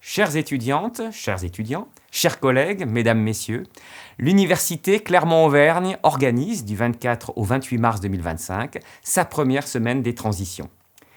Chères étudiantes, chers étudiants, chers collègues, mesdames, messieurs, l'Université Clermont-Auvergne organise du 24 au 28 mars 2025 sa première semaine des transitions.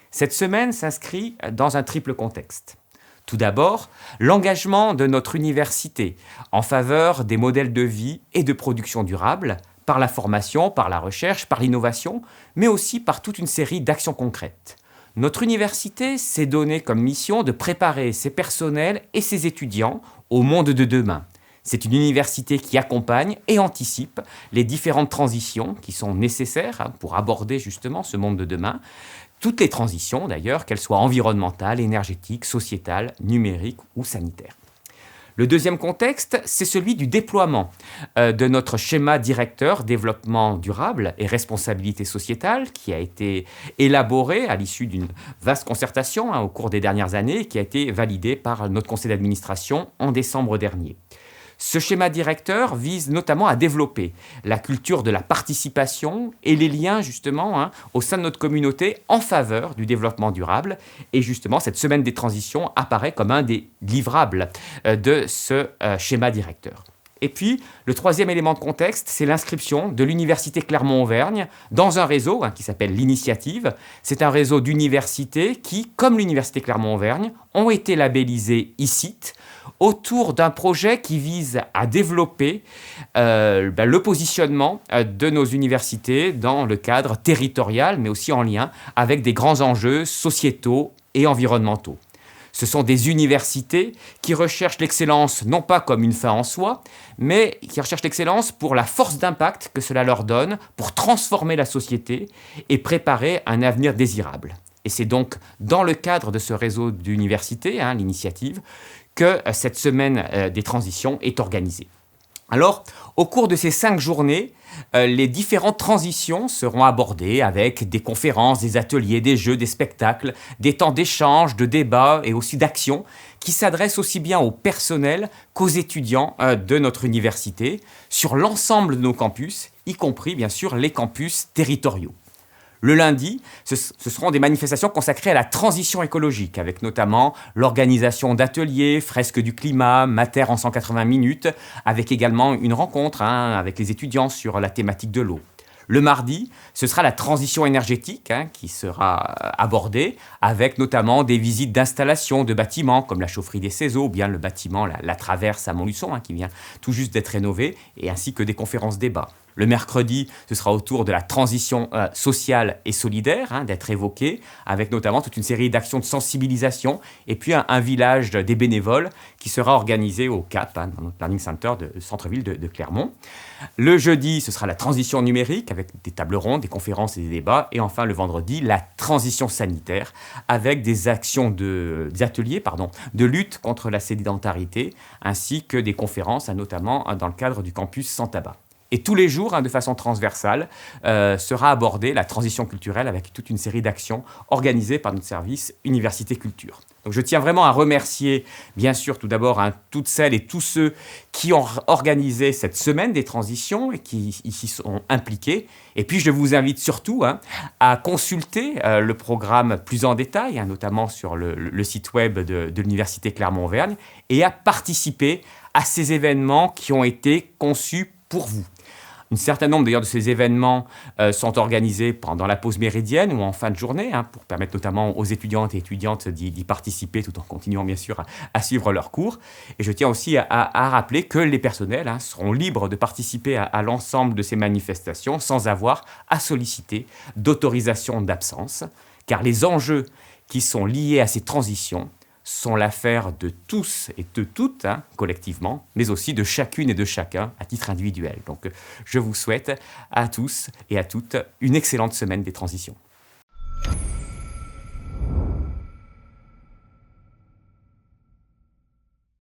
Cette semaine s'inscrit dans un triple contexte. Tout d'abord, l'engagement de notre université en faveur des modèles de vie et de production durable, par la formation, par la recherche, par l'innovation, mais aussi par toute une série d'actions concrètes. Notre université s'est donné comme mission de préparer ses personnels et ses étudiants au monde de demain. C'est une université qui accompagne et anticipe les différentes transitions qui sont nécessaires pour aborder justement ce monde de demain. Toutes les transitions d'ailleurs, qu'elles soient environnementales, énergétiques, sociétales, numériques ou sanitaires. Le deuxième contexte, c'est celui du déploiement de notre schéma directeur développement durable et responsabilité sociétale qui a été élaboré à l'issue d'une vaste concertation au cours des dernières années et qui a été validé par notre conseil d'administration en décembre dernier. Ce schéma directeur vise notamment à développer la culture de la participation et les liens justement au sein de notre communauté en faveur du développement durable. Et justement, cette semaine des transitions apparaît comme un des livrables de ce schéma directeur. Et puis, le troisième élément de contexte, c'est l'inscription de l'Université Clermont-Auvergne dans un réseau qui s'appelle l'Initiative. C'est un réseau d'universités qui, comme l'Université Clermont-Auvergne, ont été labellisées ICIT autour d'un projet qui vise à développer le positionnement de nos universités dans le cadre territorial, mais aussi en lien avec des grands enjeux sociétaux et environnementaux. Ce sont des universités qui recherchent l'excellence non pas comme une fin en soi, mais qui recherchent l'excellence pour la force d'impact que cela leur donne, pour transformer la société et préparer un avenir désirable. Et c'est donc dans le cadre de ce réseau d'universités, l'Initiative, que cette semaine des transitions est organisée. Alors, au cours de ces 5 journées, les différentes transitions seront abordées avec des conférences, des ateliers, des jeux, des spectacles, des temps d'échange, de débat et aussi d'action qui s'adressent aussi bien au personnel qu'aux étudiants de notre université sur l'ensemble de nos campus, y compris bien sûr les campus territoriaux. Le lundi, ce seront des manifestations consacrées à la transition écologique, avec notamment l'organisation d'ateliers, fresques du climat, Mater en 180 minutes, avec également une rencontre avec les étudiants sur la thématique de l'eau. Le mardi, ce sera la transition énergétique qui sera abordée, avec notamment des visites d'installations de bâtiments, comme la chaufferie des Cézaux, ou bien le bâtiment La Traverse à Montluçon, qui vient tout juste d'être rénové, et ainsi que des conférences débats. Le mercredi, ce sera autour de la transition sociale et solidaire d'être évoquée, avec notamment toute une série d'actions de sensibilisation, et puis un village des bénévoles qui sera organisé au CAP, dans notre Learning Center de centre-ville de Clermont. Le jeudi, ce sera la transition numérique, avec des tables rondes, des conférences et des débats. Et enfin, le vendredi, la transition sanitaire, avec des actions des ateliers de lutte contre la sédentarité, ainsi que des conférences, notamment dans le cadre du campus sans tabac. Et tous les jours, de façon transversale, sera abordée la transition culturelle avec toute une série d'actions organisées par notre service Université Culture. Donc je tiens vraiment à remercier, bien sûr, tout d'abord toutes celles et tous ceux qui ont organisé cette semaine des transitions et qui y sont impliqués. Et puis je vous invite surtout à consulter le programme plus en détail, notamment sur le site web de l'Université Clermont-Auvergne, et à participer à ces événements qui ont été conçus pour vous. Un certain nombre d'ailleurs de ces événements sont organisés pendant la pause méridienne ou en fin de journée pour permettre notamment aux étudiantes et étudiantes d'y participer tout en continuant bien sûr à suivre leurs cours. Et je tiens aussi à rappeler que les personnels seront libres de participer à l'ensemble de ces manifestations sans avoir à solliciter d'autorisation d'absence, car les enjeux qui sont liés à ces transitions sont l'affaire de tous et de toutes, collectivement, mais aussi de chacune et de chacun à titre individuel. Donc, je vous souhaite à tous et à toutes une excellente semaine des transitions.